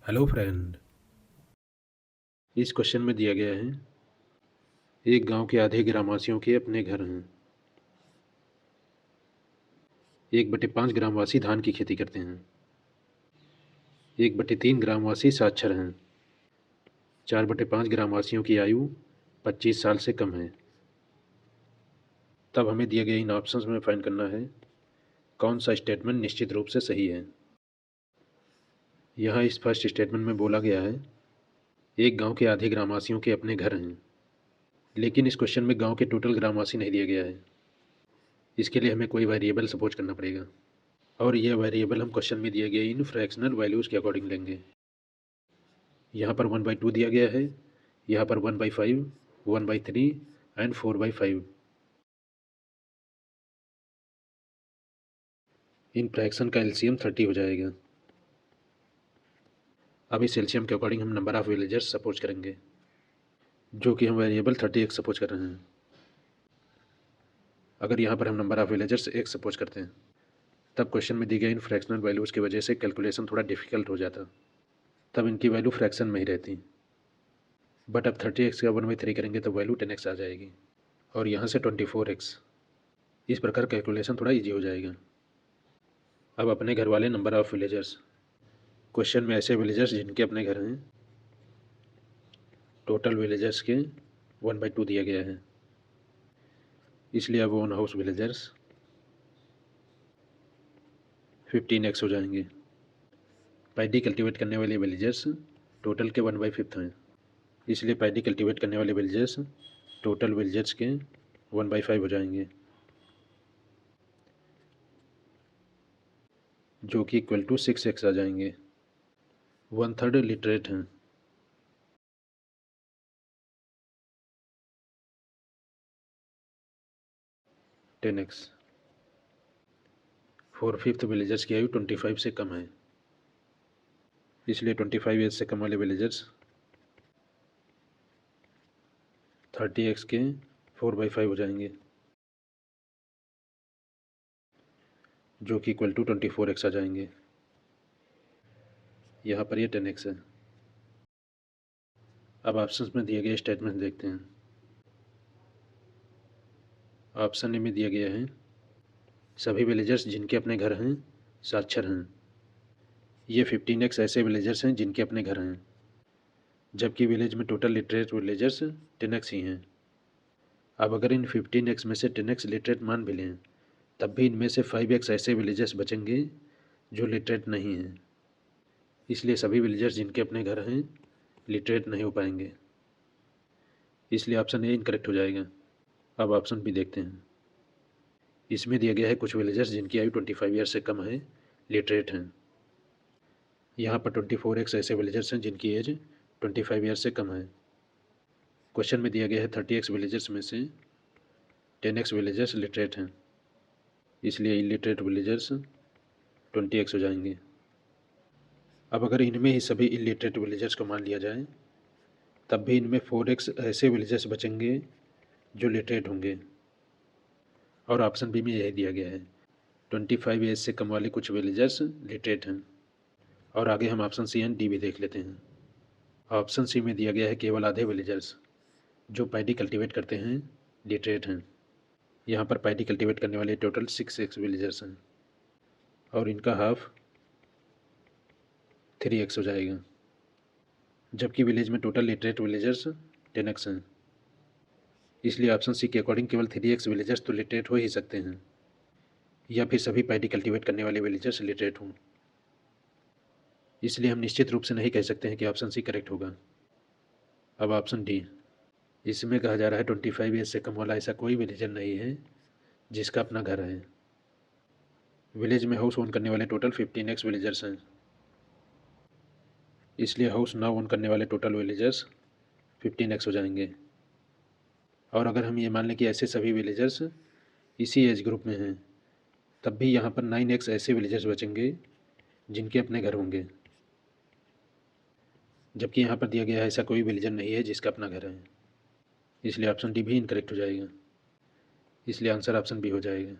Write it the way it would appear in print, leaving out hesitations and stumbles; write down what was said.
Hello friend. इस question में दिया गया है, एक गांव के आधे ग्रामवासियों के अपने घर हैं। 1/5 ग्रामवासी धान की खेती करते हैं। 1/3 ग्रामवासी साक्षर हैं। 4/5 ग्रामवासियों की आयु 25 साल से कम है। तब हमें दिए गए इन ऑप्शंस में फाइंड करना है कौन सा स्टेटमेंट निश्चित रूप से सही है। यहाँ इस फर्स्ट स्टेटमेंट में बोला गया है, एक गांव के आधे ग्रामवासियों के अपने घर हैं, लेकिन इस क्वेश्चन में गांव के टोटल ग्रामवासी नहीं दिया गया है। इसके लिए हमें कोई वेरिएबल सपोज करना पड़ेगा, और यह वेरिएबल हम क्वेश्चन में दिए गए इन फ्रैक्शनल वैल्यूज़ के अकॉर्डिंग लेंगे। यहाँ पर 1/2 दिया गया है, यहाँ पर 1/5, 1/3 एंड 4/5। इन फ्रैक्शन का एलसीएम 30 हो जाएगा। अब इस एलसीएम के अकॉर्डिंग हम नंबर ऑफ विलेजर्स सपोज करेंगे, जो कि हम वेरिएबल 30x सपोज कर रहे हैं। अगर यहाँ पर हम number of villagers x suppose करते हैं, तब क्वेश्चन में दी गई इन फ्रैक्शनल वैल्यूज़ की वजह से कैलकुलेशन थोड़ा डिफिकल्ट हो जाता, तब इनकी वैल्यू फ्रैक्शन में ही रहती। बट अब 30x का 1/3 करेंगे तो वैल्यू 10x आ जाएगी, और यहाँ से 24x। इस प्रकार कैलकुलेशन थोड़ा ईजी हो जाएगा। अब अपने घर वाले नंबर ऑफ विलेजर्स, क्वेश्चन में ऐसे विलेजर्स जिनके अपने घर हैं, टोटल विलेजर्स के 1/2 दिया गया है, इसलिए अब ओन हाउस विलेजर्स 15x हो जाएंगे। पैडी कल्टीवेट करने वाले विलेजर्स टोटल के 1/5 हैं, इसलिए पैडी कल्टीवेट करने वाले विलेजर्स टोटल विलेजर्स के 1/5 हो जाएंगे, जो कि इक्वल टू 6x आ जाएंगे। 1/3 लिटरेट हैं। Ten x. 4/5 विलेजर्स की आयु 25 से कम है, इसलिए 25 एज से कम वाले विलेजर्स 30x के 4/5 हो जाएंगे, जो कि इक्वल टू 24x आ जाएंगे। यहाँ पर ये 10x है। अब ऑप्शंस में दिए गए स्टेटमेंट देखते हैं। ऑप्शन ए में दिया गया है, सभी विलेजर्स जिनके अपने घर हैं साक्षर हैं। ये 15x ऐसे विलेजर्स हैं जिनके अपने घर हैं, जबकि विलेज में टोटल लिटरेट विलेजर्स 10x ही हैं। अब अगर इन 15x में से 10x लिटरेट मान भी लें, तब भी इनमें से 5x ऐसे विलेजर्स बचेंगे जो लिटरेट नहीं हैं, इसलिए सभी विलेजर्स जिनके अपने घर हैं लिटरेट नहीं हो पाएंगे, इसलिए ऑप्शन ए इनकरेक्ट हो जाएगा। अब ऑप्शन बी देखते हैं। इसमें दिया गया है कुछ विलेजर्स जिनकी आयु 25 ईयर से कम है लिटरेट हैं। यहाँ पर 24x ऐसे विलेजर्स हैं जिनकी एज 25 ईयर से कम है। क्वेश्चन में दिया गया है 30x विलेजर्स में से 10x विलेजर्स लिटरेट हैं, इसलिए इलिटरेट विलेजर्स 20x हो जाएंगे। अब अगर इनमें ही सभी इलिटरेट विलेजर्स को मान लिया जाए, तब भी इनमें 4x ऐसे विलेजर्स बचेंगे जो लिटरेट होंगे, और ऑप्शन बी में यही दिया गया है, 25 एज से कम वाले कुछ विलेजर्स लिटरेट हैं। और आगे हम ऑप्शन सी एंड डी भी देख लेते हैं। ऑप्शन सी में दिया गया है केवल आधे विलेजर्स जो पैडी कल्टीवेट करते हैं लिटरेट हैं। यहाँ पर पैडी कल्टीवेट करने वाले टोटल 6x विलेजर्स हैं, और इनका हाफ 3x हो जाएगा, जबकि विलेज में टोटल लिटरेट विलेजर्स 10x हैं, इसलिए ऑप्शन सी के अकॉर्डिंग केवल 3x विलेजर्स तो लिटरेट हो ही सकते हैं, या फिर सभी पैडी कल्टीवेट करने वाले विलेजर्स लिटरेट हों। इसलिए हम निश्चित रूप से नहीं कह सकते हैं कि ऑप्शन सी करेक्ट होगा। अब ऑप्शन डी, इसमें कहा जा रहा है 25 एज से कम वाला ऐसा कोई विलेजर नहीं है जिसका अपना घर है। विलेज में हाउस ओन करने वाले टोटल 15x विलेजर्स हैं, इसलिए हाउस ना ओन करने वाले टोटल विलेजर्स 15x हो जाएंगे। और अगर हम ये मान लें कि ऐसे सभी विलेजर्स इसी एज ग्रुप में हैं, तब भी यहाँ पर 9x ऐसे विलेजर्स बचेंगे जिनके अपने घर होंगे, जबकि यहाँ पर दिया गया है ऐसा कोई विलेजर नहीं है जिसका अपना घर है, इसलिए ऑप्शन डी भी इनकरेक्ट हो जाएगा, इसलिए आंसर ऑप्शन बी हो जाएगा।